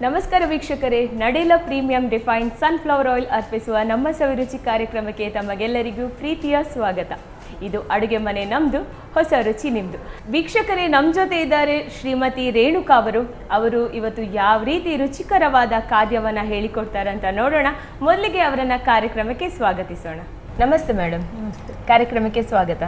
ನಮಸ್ಕಾರ ವೀಕ್ಷಕರೇ, ನಡೆಲ premium defined sunflower oil ಅರ್ಪಿಸುವ ನಮ್ಮ ಸವಿರುಚಿ ಕಾರ್ಯಕ್ರಮಕ್ಕೆ ತಮಗೆಲ್ಲರಿಗೂ ಪ್ರೀತಿಯ ಸ್ವಾಗತ. ಇದು ಅಡುಗೆ ಮನೆ ನಮ್ಮದು, ಹೊಸ ರುಚಿ ನಿಮ್ಮದು. ವೀಕ್ಷಕರೇ, ನಮ್ಮ ಜೊತೆ ಇದ್ದಾರೆ ಶ್ರೀಮತಿ ರೇಣುಕಾ ಅವರು ಇವತ್ತು ಯಾವ ರೀತಿ ರುಚಿಕರವಾದ ಖಾದ್ಯವನ್ನು ಹೇಳಿಕೊಡ್ತಾರೆ ಅಂತ ನೋಡೋಣ. ಮೊದಲಿಗೆ ಅವರನ್ನು ಕಾರ್ಯಕ್ರಮಕ್ಕೆ ಸ್ವಾಗತಿಸೋಣ. ನಮಸ್ತೆ ಮೇಡಮ್. ಕಾರ್ಯಕ್ರಮಕ್ಕೆ ಸ್ವಾಗತ.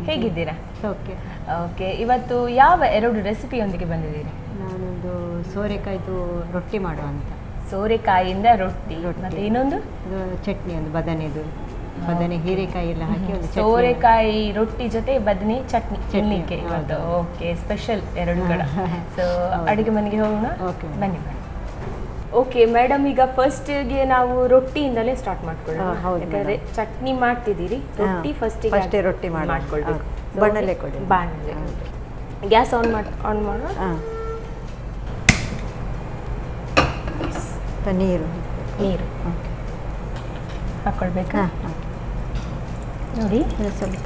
ಹೇಗಿದ್ದೀರಾ? ಓಕೆ. ಇವತ್ತು ಯಾವ 2 ರೆಸಿಪಿಯೊಂದಿಗೆ ಬಂದಿದ್ದೀರಿ? ನಾನೊಂದು ಸೋರೆಕಾಯ್ದು ರೊಟ್ಟಿ ಮಾಡುವ ಅಂತ. ಸೋರೆಕಾಯಿಯಿಂದ ರೊಟ್ಟಿ ಮತ್ತೆ ಇನ್ನೊಂದು ಚಟ್ನಿ, ಒಂದು ಬದನೆ ಹೀರೆಕಾಯಿ ಎಲ್ಲ ಹಾಕಿ ಒಂದು ಸೋರೆಕಾಯಿ ರೊಟ್ಟಿ ಜೊತೆ ಬದನೆ ಚಟ್ನಿ ತಿನ್ನಲಿಕ್ಕೆ ಇವತ್ತು. ಓಕೆ, ಸ್ಪೆಷಲ್ 2 ಕಡೆ. ಸೊ ಅಡುಗೆ ಮನೆಗೆ ಹೋಗೋಣ. ಬನ್ನಿ. ಓಕೆ ಮೇಡಮ್, ಈಗ ಫಸ್ಟ್ಗೆ ನಾವು ರೊಟ್ಟಿಯಿಂದಲೇ ಸ್ಟಾರ್ಟ್ ಮಾಡ್ಕೊಳ್ಳೋಣ. ಯಾಕಂದ್ರೆ ಚಟ್ನಿ ಮಾಡ್ತಿದ್ದೀರಿ, ರೊಟ್ಟಿ ಫಸ್ಟಿಗೆ ರೊಟ್ಟಿ ಮಾಡ್ಕೊಳ್ಬೇಕು. ಬಾಣಲೆ ಗ್ಯಾಸ್ ಆನ್ ಮಾಡೋಣ. ನೀರು ಹಾಕೊಳ್ಬೇಕಾ? ನೋಡಿ ಸ್ವಲ್ಪ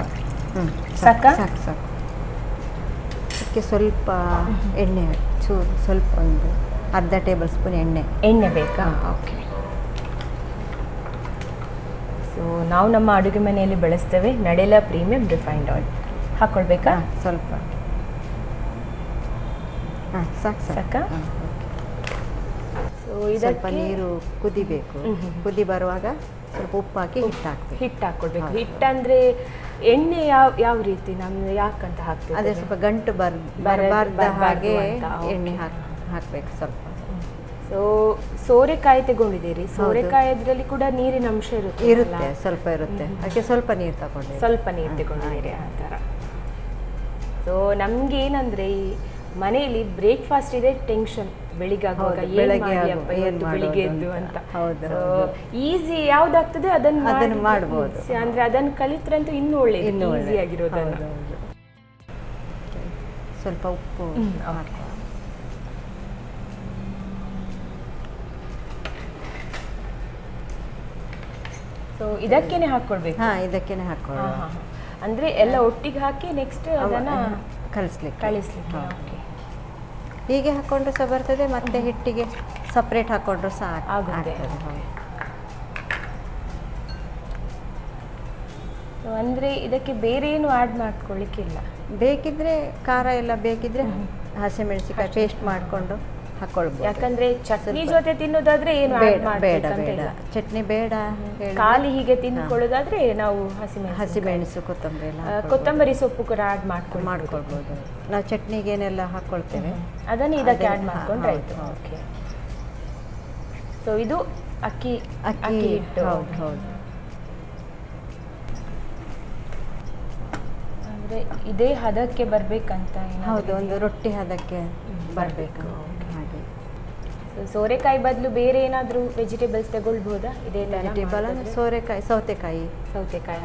ಸಾಕಾ? ಸಾಕು. ಅದಕ್ಕೆ ಸ್ವಲ್ಪ ಎಣ್ಣೆ, ಸ್ವಲ್ಪ ಒಂದು ಅರ್ಧ ಟೇಬಲ್ ಸ್ಪೂನ್ ಎಣ್ಣೆ ಬೇಕಾ? ಓಕೆ. ಸೊ ನಾವು ನಮ್ಮ ಅಡುಗೆ ಮನೆಯಲ್ಲಿ ಬಳಸ್ತೇವೆ ನಡೆಲ ಪ್ರೀಮಿಯಂ ರಿಫೈನ್ಡ್ ಆಯಿಲ್. ಹಾಕೊಳ್ಬೇಕಾ? ಸ್ವಲ್ಪ ಸಾಕಾ? ಸೊ ಸ್ವಲ್ಪ ನೀರು ಕುದಿಬೇಕು. ಕುದಿ ಬರುವಾಗ ಸ್ವಲ್ಪ ಉಪ್ಪು ಹಾಕಿ ಹಿಟ್ಟು ಹಾಕ್ಕೊಳ್ಬೇಕು. ಹಿಟ್ಟು ಅಂದರೆ ಎಣ್ಣೆ ಯಾವ ರೀತಿ ನಮ್ದು ಯಾಕಂತ ಹಾಕ್ತೀವಿ? ಅದೇ ಸ್ವಲ್ಪ ಗಂಟು ಬರಬಾರ್ದ ಹಾಗೆ ಎಣ್ಣೆ ಹಾಕಬೇಕು ಸ್ವಲ್ಪ. ಸೊ ಸೋರೆಕಾಯಿ ತಗೊಂಡಿದ್ದೀರಿ. ಸೋರೆಕಾಯಿ ಅದರಲ್ಲಿ ಕೂಡ ನೀರಿನ ಅಂಶ ಇರುತ್ತೆ, ಸ್ವಲ್ಪ ಇರುತ್ತೆ. ಅದಕ್ಕೆ ಸ್ವಲ್ಪ ನೀರು ತಗೊಂಡಿದ್ದೀರಿ ಆ ಥರ. ಸೊ ನಮ್ಗೆ ಏನಂದ್ರೆ ಈ ಮನೆಯಲ್ಲಿ ಬ್ರೇಕ್ಫಾಸ್ಟ್ ಇದೆ ಟೆನ್ಷನ್, ಬೆಳಿಗ್ಗೆ ಆಗುವಾಗ ಬೆಳಿಗ್ಗೆ ಎದ್ದು ಅಂತ. ಈಸಿ ಯಾವ್ದಾಗ್ತದೆ ಅದನ್ನು ಮಾಡಬಹುದು. ಅಂದ್ರೆ ಅದನ್ನು ಕಲಿತ್ರಂತೂ ಇನ್ನೂ ಒಳ್ಳೇದು, ಈಸಿ ಆಗಿರೋದನ್ನು. ಸ್ವಲ್ಪ ಉಪ್ಪು ಸೊ ಇದಕ್ಕೇನೆ ಹಾಕೊಳ್ಬೇಕು? ಇದಕ್ಕೇನೆ ಹಾಕೊಳ್ಳೋಣ. ಅಂದ್ರೆ ಎಲ್ಲ ಒಟ್ಟಿಗೆ ಹಾಕಿ ನೆಕ್ಸ್ಟ್ ಅದನ್ನ ಕಳಿಸ್ಲಿಕ್ಕೆ. ಓಕೆ. ಹೀಗೆ ಹಾಕೊಂಡ್ರೆ ಸಹ ಬರ್ತದೆ, ಮತ್ತೆ ಹಿಟ್ಟಿಗೆ ಸಪ್ರೇಟ್ ಹಾಕೊಂಡ್ರು ಸಹ ಆಗುತ್ತೆ. ಅಂದ್ರೆ ಇದಕ್ಕೆ ಬೇರೆ ಏನು ಆಡ್ ಮಾಡ್ಕೊಳ್ಳಿಕ್ಕಿಲ್ಲ. ಬೇಕಿದ್ರೆ ಖಾರ ಎಲ್ಲ ಬೇಕಿದ್ರೆ ಹಸಿಮೆಣಸಿಕಾಯಿ ಪೇಸ್ಟ್ ಮಾಡಿಕೊಂಡು ಹಾಕೊಳ್ಬೋದು. ಯಾಕಂದ್ರೆ ಚಟ್ನಿ ಜೊತೆ ತಿನ್ನೋದಾದ್ರೆ ಏನು ಬೇಡ, ಚಟ್ನಿ ಬೇಡ. ಖಾಲಿ ಹೀಗೆ ತಿನ್ಕೊಳ್ಳೋದಾದ್ರೆ ನಾವು ಹಸಿಮೆಣಸು ಕೊತ್ತಂಬರಿ ಸೊಪ್ಪು ಕೂಡ ಆಡ್ ಮಾಡ್ಕೊಳ್ಬೋದು. ನಾವು ಚಟ್ನಿಗೆ ಏನೆಲ್ಲ ಹಾಕೊಳ್ತೇವೆ ಅದನ್ನು ಇದಕ್ಕೆ ಆಡ್ ಮಾಡ್ಕೊಂಡ್ರೆ ಆಯ್ತು. ಓಕೆ. ಸೊ ಇದು ಅಕ್ಕಿ ಹಿಟ್ಟು. ಹೌದು. ಅಂದ್ರೆ ಇದೇ ಹದಕ್ಕೆ ಬರ್ಬೇಕಂತ? ಹೌದು, ಒಂದು ರೊಟ್ಟಿ ಹದಕ್ಕೆ ಬರಬೇಕು. ಸೋರೆಕಾಯಿ ಬದಲು ಬೇರೆ ಏನಾದರೂ ವೆಜಿಟೇಬಲ್ಸ್ ತಗೊಳ್ಬೋದಾ? ಇದೇ ವೆಜಿಟೇಬಲ್ ಅಂದ್ರೆ ಸೌತೆಕಾಯಿ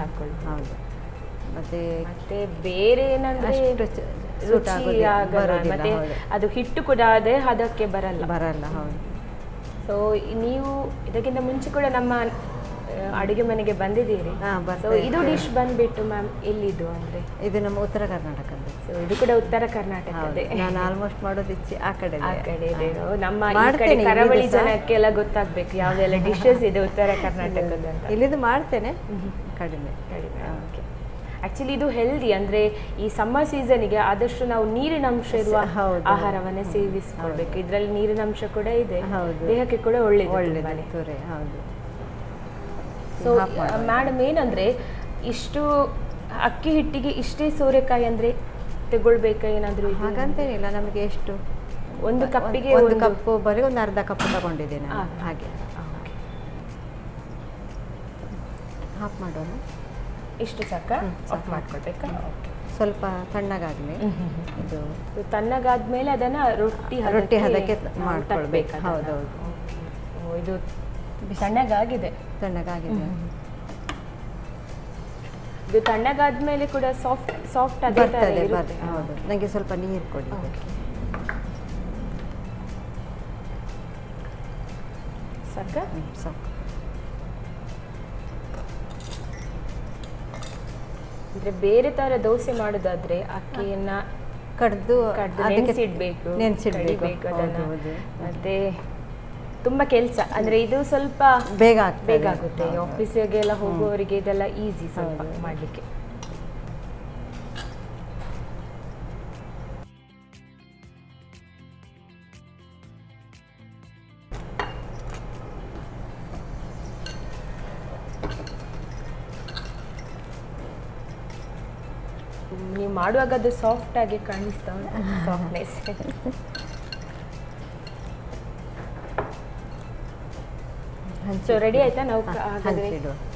ಹಾಕೊಳ್ಳಿ. ಹೌದು. ಮತ್ತೆ ಬೇರೆ ಏನಂದ್ರೆ ಮತ್ತೆ ಅದು ಹಿಟ್ಟು ಕೂಡ ಅದೇ ಅದಕ್ಕೆ ಬರಲ್ಲ. ಹೌದು. ಸೊ ನೀವು ಇದಕ್ಕಿಂತ ಮುಂಚೆ ಕೂಡ ನಮ್ಮ ಅಡುಗೆ ಮನೆಗೆ ಬಂದಿದ್ದೀರಿ. ಇದು ಡಿಶ್ ಬಂದ್ಬಿಟ್ಟು ಮ್ಯಾಮ್ ಎಲ್ಲಿದ್ದು ಅಂದ್ರೆ? ಇದು ನಮ್ಮ ಉತ್ತರ ಕರ್ನಾಟಕದ. ಸೊ ಇದು ಕೂಡ ಉತ್ತರ ಕರ್ನಾಟಕದ. ನಾನು ಆಲ್ಮೋಸ್ಟ್ ಮಾಡೋದು ಆ ಕಡೆ ಇದೆ. ನಮ್ಮ ಈ ಕಡೆ ಕರಾವಳಿ ಜನಕ್ಕೆಲ್ಲ ಗೊತ್ತಾಗ್ಬೇಕು ಯಾವ್ದೆಲ್ಲ ಡಿಶಸ್ ಇದೆ ಉತ್ತರ ಕರ್ನಾಟಕದ ಅಂತ. ಇಲ್ಲಿದು ಮಾಡ್ತೇನೆ, ಕಡಿಮೆ. ಓಕೆ. ಆಕ್ಚುಲಿ ಇದು ಹೆಲ್ದಿ, ಅಂದ್ರೆ ಈ ಸಮ್ಮರ್ ಸೀಸನ್ಗೆ ಆದಷ್ಟು ನಾವು ನೀರಿನ ಅಂಶ ಇರುವ ಆಹಾರವನ್ನೇ ಸೇವಿಸ್ಕೊಳ್ಬೇಕು. ಇದರಲ್ಲಿ ನೀರಿನ ಅಂಶ ಕೂಡ ಇದೆ, ದೇಹಕ್ಕೆ ಕೂಡ ಒಳ್ಳೆಯದು. ಹೌದು. ಸೊ ಮೇಡಮ್, ಏನಂದ್ರೆ ಇಷ್ಟು ಅಕ್ಕಿ ಹಿಟ್ಟಿಗೆ ಇಷ್ಟೇ ಸೋರೆಕಾಯಿ ಅಂದ್ರೆ ತಗೊಳ್ಬೇಕಾ ಏನಾದರೂ? ಹಾಗಂತೇನಿಲ್ಲ, ನಮಗೆ ಎಷ್ಟು ಒಂದು ಕಪ್ಪಿಗೆ ಒಂದು ಕಪ್ಪು ಬರೀ ಒಂದು ಅರ್ಧ ಕಪ್ ತಗೊಂಡಿದ್ದೇನೆ. ಹಾಗೆ ಹಾಫ್ ಮಾಡೋಣ. ಇಷ್ಟು ಸಾಕಾ? ಆಫ್ ಮಾಡ್ಕೊಳ್ಬೇಕಾ? ಸ್ವಲ್ಪ ತಣ್ಣಗಾಗ್ಲಿ. ಇದು ತಣ್ಣಗಾದ್ಮೇಲೆ ಅದನ್ನ ರೊಟ್ಟಿ ಹದಕ್ಕೆ ಮಾಡ್ಕೊಳ್ಬೇಕು. ಹೌದೌದು. ಇದು ತಣ್ಣಗಾಗಿದೆ. ಇದು ತಣ್ಣಗಾದ್ಮೇಲೆ ಕೂಡ ಸಾಫ್ಟ್ ಬರ್ತದೆ. ಹೌದು. ನನಗೆ ಸ್ವಲ್ಪ ನೀರು ಕೊಡಿ. ಸಾಕು. ಅಂದ್ರೆ ಬೇರೆ ತರ ದೋಸೆ ಮಾಡೋದಾದ್ರೆ ಅಕ್ಕಿಯನ್ನ ಕಡ್ದು ನೆನೆಸಿಡ್ಬೇಕು ಅದನ್ನ ಮತ್ತೆ ತುಂಬ ಕೆಲಸ ಅಂದರೆ ಇದು ಸ್ವಲ್ಪ ಬೇಗ ಆಗ್ತದೆ. ಬೇಗ ಆಗುತ್ತೆ. ಆಫೀಸಿಗೆಲ್ಲ ಹೋಗುವವರಿಗೆ ಇದೆಲ್ಲ ಈಸಿ ಸ್ವಲ್ಪ ಮಾಡಲಿಕ್ಕೆ. ನೀವು ಮಾಡುವಾಗ ಅದು ಸಾಫ್ಟ್ ಆಗಿ ಕಾಣಿಸ್ತಾ ಉಂಟು, ಸಾಫ್ಟ್ನೆಸ್. ಸೊ ರೆಡಿ ಆಯ್ತಾ? ನಾವು ಹಾಗಾದ್ರೆ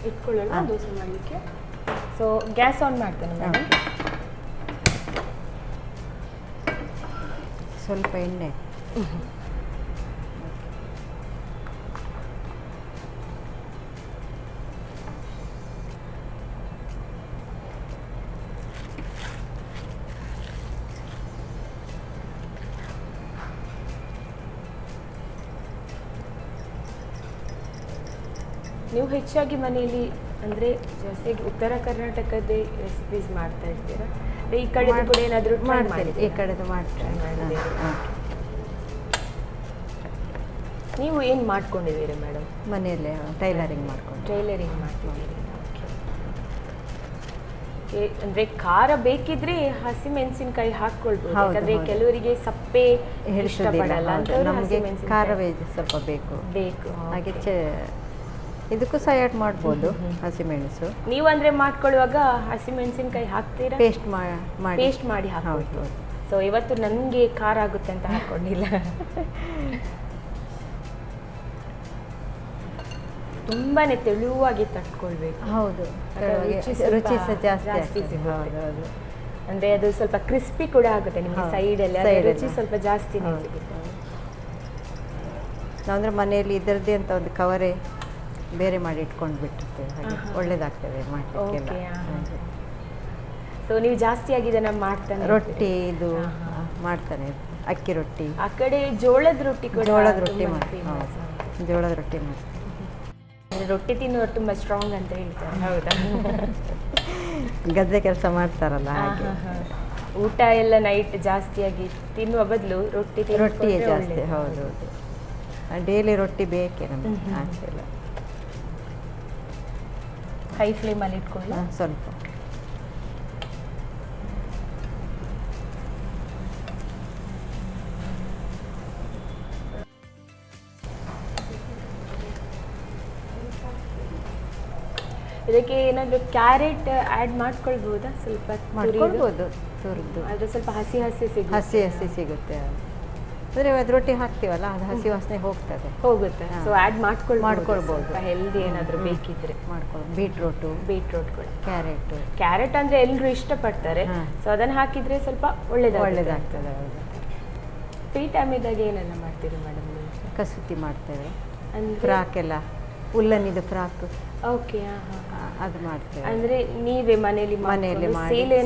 ಇಟ್ಕೊಳ್ಳೋಣ ದೋಸೆ ಮಾಡಲಿಕ್ಕೆ. ಸೊ ಗ್ಯಾಸ್ ಆನ್ ಮಾಡ್ತೇನೆ ಮೇಡಮ್. ಸ್ವಲ್ಪ ಎಣ್ಣೆ. ನೀವು ಹೆಚ್ಚಾಗಿ ಮನೆಯಲ್ಲಿ ಅಂದರೆ ಜಾಸ್ತಿ ಉತ್ತರ ಕರ್ನಾಟಕದ ರೆಸಿಪೀಸ್ ಮಾಡ್ತಾ ಇರ್ತೀರಾ? ಈ ಕಡೆದು ಕೂಡ ಏನಾದರೂ ಮಾಡ್ತೀನಿ, ಈ ಕಡೆದು ಮಾಡ್ತೀನಿ. ನೀವು ಏನು ಮಾಡ್ಕೊಂಡಿದ್ದೀರಿ ಮೇಡಮ್? ಮನೆಯಲ್ಲೇ ಟೈಲರಿಂಗ್ ಮಾಡ್ಕೊಂಡು. ಟೈಲರಿಂಗ್ ಮಾಡ್ತಿದ್ದೀರಿ. ಅಂದರೆ ಖಾರ ಬೇಕಿದ್ರೆ ಹಸಿಮೆಣಸಿನಕಾಯಿ ಹಾಕ್ಕೊಳ್ಬೋದು, ಯಾಕಂದರೆ ಕೆಲವರಿಗೆ ಸಪ್ಪೆ ಇಷ್ಟಪಡಲ್ಲ ಅಂತವ್ರು ನಮಗೆ ಖಾರವೇ ಸ್ವಲ್ಪ ಬೇಕು. ಹಾಗೆ ಇದಕ್ಕೂ ಸಹ ಆ್ಯಡ್ ಮಾಡ್ಬೋದು ಹಸಿಮೆಣಸು. ನೀವು ಅಂದರೆ ಮಾಡ್ಕೊಳ್ಳುವಾಗ ಹಸಿಮೆಣಸಿನಕಾಯಿ ಹಾಕ್ತೀರಾ? ಪೇಸ್ಟ್ ಮಾಡಿ ಹಾಕ್ಬೋದು. ಸೊ ಇವತ್ತು ನನಗೆ ಖಾರ ಆಗುತ್ತೆ ಅಂತ ಹಾಕ್ಕೊಂಡಿಲ್ಲ. ತುಂಬಾ ತೆಳುವಾಗಿ ತಟ್ಕೊಳ್ಬೇಕು. ಹೌದು, ರುಚಿ ಸಹ ಜಾಸ್ತಿ ಸಿಗುತ್ತೆ. ಅಂದರೆ ಅದು ಸ್ವಲ್ಪ ಕ್ರಿಸ್ಪಿ ಕೂಡ ಆಗುತ್ತೆ ನಿಮಗೆ ಸೈಡಲ್ಲಿ, ರುಚಿ ಸ್ವಲ್ಪ ಜಾಸ್ತಿನೇ ಸಿಗುತ್ತೆ. ನಾವಂದರೆ ಮನೆಯಲ್ಲಿ ಇದರದ್ದೇ ಅಂತ ಒಂದು ಕವರೇ ಬೇರೆ ಮಾಡಿ ಇಟ್ಕೊಂಡು ಬಿಟ್ಟಿರ್ತೇವೆ, ಹಾಗೆ ಒಳ್ಳೇದಾಗ್ತದೆ ಮಾಡಲಿಕ್ಕೆ. ಸೊ ನೀವು ಜಾಸ್ತಿಯಾಗಿ ಇದನ್ನು ಮಾಡ್ತಾನೆ? ರೊಟ್ಟಿ ಇದು ಮಾಡ್ತಾನೆ, ಅಕ್ಕಿ ರೊಟ್ಟಿ. ಆ ಕಡೆ ಜೋಳದ ರೊಟ್ಟಿ ಕೂಡ ಮಾಡ್ತೀವಿ. ಜೋಳದ ರೊಟ್ಟಿ ಮಾಡ್ತೀವಿ. ರೊಟ್ಟಿ ತಿನ್ನುವರು ತುಂಬ ಸ್ಟ್ರಾಂಗ್ ಅಂತ ಹೇಳ್ತಾರೆ. ಹೌದಾ? ಗದ್ದೆ ಕೆಲಸ ಮಾಡ್ತಾರಲ್ಲ ಹಾಗೆ. ಊಟ ಎಲ್ಲ ನೈಟ್ ಜಾಸ್ತಿಯಾಗಿ ತಿನ್ನುವ ಬದಲು ರೊಟ್ಟಿಯೇ ಜಾಸ್ತಿ. ಹೌದು, ಡೈಲಿ ರೊಟ್ಟಿ ಬೇಕೇ ನಮಗೆ. ಆಚೆ ಎಲ್ಲ ಹೈ ಫ್ಲೇಮಲ್ಲಿ ಇಟ್ಕೊಳ್ಳಿ ಸ್ವಲ್ಪ. ಇದಕ್ಕೆ ಏನಾದರೂ ಕ್ಯಾರೆಟ್ ಆ್ಯಡ್ ಮಾಡ್ಕೊಳ್ಬೋದಾ? ಸ್ವಲ್ಪ ಮಾಡ್ಕೊಳ್ಬೋದು, ತುರಿದು. ಅದು ಸ್ವಲ್ಪ ಹಸಿ ಸಿಗುತ್ತೆ. ಅಂದರೆ ಅದು ರೊಟ್ಟಿ ಹಾಕ್ತೀವಲ್ಲ, ಅದು ಹಸಿ ವಾಸನೆ ಹೋಗುತ್ತೆ. ಸೊ ಆ್ಯಡ್ ಮಾಡ್ಕೊಳ್ಬೋದು. ಹೆಲ್ದಿ ಏನಾದರೂ ಬೇಕಿದ್ರೆ ಮಾಡ್ಕೊಳ್ಳಿ. ಬೀಟ್ರೂಟ್ ಕೂಡ, ಕ್ಯಾರೆಟ್ ಅಂದರೆ ಎಲ್ಲರೂ ಇಷ್ಟಪಡ್ತಾರೆ. ಸೊ ಅದನ್ನು ಹಾಕಿದರೆ ಸ್ವಲ್ಪ ಒಳ್ಳೇದಾಗ್ತದೆ. ಫ್ರೀ ಟೈಮ್ ಇದ್ದಾಗ ಏನೆಲ್ಲ ಮಾಡ್ತೀರಿ ಮೇಡಮ್? ಕಸೂತಿ ಮಾಡ್ತೇವೆ, ಫ್ರಾಕ್ ಎಲ್ಲ, ಉಲ್ಲನಿದು ಫ್ರಾಕ್. ಓಕೆ, ಅದು ಮಾಡ್ತೇವೆ. ಅಂದರೆ ನೀವೇ ಮನೆಯಲ್ಲಿ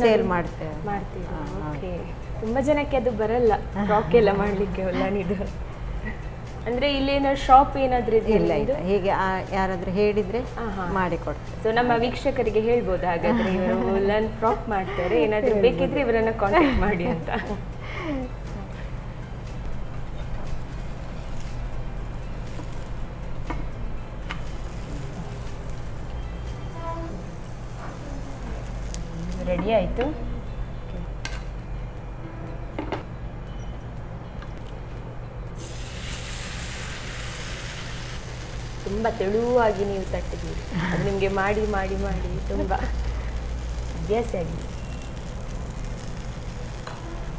ಸೇಲ್ ಮಾಡ್ತೇವೆ. ಓಕೆ. ತುಂಬ ಜನಕ್ಕೆ ಅದು ಬರಲ್ಲ, ಫ್ರಾಕ್ ಎಲ್ಲ ಮಾಡಲಿಕ್ಕೆ ಉಲ್ಲನಿದು. ಅಂದರೆ ಇಲ್ಲೇನಾದ್ರು ಶಾಪ್ ಏನಾದರೂ ಇಲ್ಲ, ಹೀಗೆ ಯಾರಾದರೂ ಹೇಳಿದರೆ ಮಾಡಿಕೊಡ್ತೇವೆ. ಸೊ ನಮ್ಮ ವೀಕ್ಷಕರಿಗೆ ಹೇಳ್ಬೋದು ಹಾಗಾದರೆ, ಇವರು ಉಲ್ಲನ್ ಫ್ರಾಕ್ ಮಾಡ್ತಾರೆ, ಏನಾದರೂ ಬೇಕಿದ್ರೆ ಇವರನ್ನು ಕಾಂಟ್ಯಾಕ್ಟ್ ಮಾಡಿ ಅಂತ. ರೆಡಿ ಆಯಿತು. ತುಂಬ ತೆಳುವಾಗಿ ನೀವು ತಟ್ಟಿದ್ದೀರಿ, ಅದು ನಿಮಗೆ ಮಾಡಿ ಮಾಡಿ ಮಾಡಿ ತುಂಬ ಅಭ್ಯಾಸ ಆಗಿದೆ.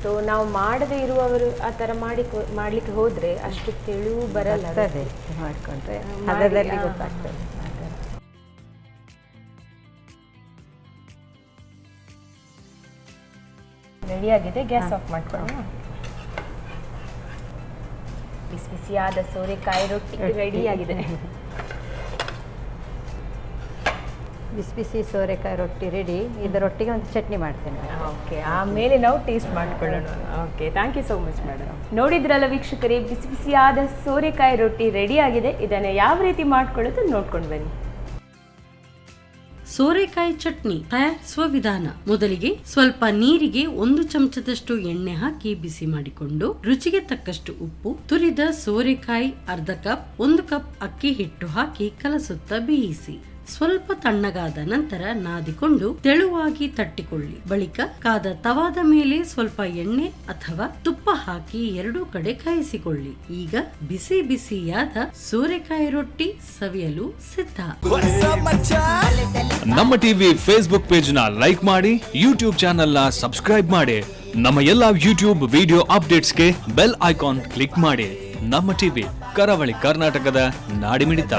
ಸೊ ನಾವು ಮಾಡದೇ ಇರುವವರು ಆ ಥರ ಮಾಡಲಿಕ್ಕೆ ಹೋದರೆ ಅಷ್ಟು ತೆಳು ಬರಲ್ಲ. ಮಾಡಿಕೊಂಡ್ರೆ ಹದದಲ್ಲಿ ಗೊತ್ತಾಗ್ತದೆ. ರೆಡಿ ಆಗಿದೆ, ಗ್ಯಾಸ್ ಆಫ್ ಮಾಡ್ಕೊಳ್ಳೋಣ. ಬಿಸಿ ಬಿಸಿಯಾದ ಸೋರೆಕಾಯಿ ರೊಟ್ಟಿ ರೆಡಿ ಆಗಿದೆ. ಬಿಸಿ ಸೋರೆಕಾಯಿ ರೊಟ್ಟಿ ರೆಡಿ. ಇದರೊಟ್ಟಿಗೆ ಒಂದು ಚಟ್ನಿ ಮಾಡ್ತೇನೆ. ಓಕೆ, ಆಮೇಲೆ ನಾವು ಟೇಸ್ಟ್ ಮಾಡ್ಕೊಳ್ಳೋಣ. Okay, thank you so much madam. ನೋಡಿದ್ರಲ್ಲ ವೀಕ್ಷಕರೇ, ಬಿಸಿ ಬಿಸಿಯಾದ ಸೋರೆಕಾಯಿ ರೊಟ್ಟಿ ರೆಡಿ ಆಗಿದೆ. ಇದನ್ನು ಯಾವ ರೀತಿ ಮಾಡ್ಕೊಳ್ಳೋದು ನೋಡ್ಕೊಂಡು ಬನ್ನಿ. ಸೋರೆಕಾಯಿ ಚಟ್ನಿ ತಯಾರಿಸುವ ವಿಧಾನ. ಮೊದಲಿಗೆ ಸ್ವಲ್ಪ ನೀರಿಗೆ 1 ಚಮಚದಷ್ಟು ಎಣ್ಣೆ ಹಾಕಿ ಬಿಸಿ ಮಾಡಿಕೊಂಡು ರುಚಿಗೆ ತಕ್ಕಷ್ಟು ಉಪ್ಪು, ತುರಿದ ಸೋರೆಕಾಯಿ ಅರ್ಧ ಕಪ್, 1 ಕಪ್ ಅಕ್ಕಿ ಹಿಟ್ಟು ಹಾಕಿ ಕಲಸುತ್ತಾ ಬೇಯಿಸಿ ಸ್ವಲ್ಪ ತಣ್ಣಗಾದ ನಂತರ ನಾದಿಕೊಂಡು ತೆಳುವಾಗಿ ತಟ್ಟಿಕೊಳ್ಳಿ. ಬಳಿಕ ಕಾದ ತವಾದ ಮೇಲೆ ಸ್ವಲ್ಪ ಎಣ್ಣೆ ಅಥವಾ ತುಪ್ಪ ಹಾಕಿ ಎರಡೂ ಕಡೆ ಕಾಯಿಸಿಕೊಳ್ಳಿ. ಈಗ ಬಿಸಿ ಬಿಸಿಯಾದ ಸೋರೆಕಾಯಿ ರೊಟ್ಟಿ ಸವಿಯಲು ಸಿದ್ಧ. ನಮ್ಮ ಟಿವಿ ಫೇಸ್ಬುಕ್ ಪೇಜ್ ನ ಲೈಕ್ ಮಾಡಿ, ಯೂಟ್ಯೂಬ್ ಚಾನೆಲ್ ನ ಸಬ್ಸ್ಕ್ರೈಬ್ ಮಾಡಿ. ನಮ್ಮ ಎಲ್ಲಾ ಯೂಟ್ಯೂಬ್ ವಿಡಿಯೋ ಅಪ್ಡೇಟ್ಸ್ಗೆ ಬೆಲ್ ಐಕಾನ್ ಕ್ಲಿಕ್ ಮಾಡಿ. ನಮ್ಮ ಟಿವಿ, ಕರಾವಳಿ ಕರ್ನಾಟಕದ ನಾಡಿಮಿಡಿತ.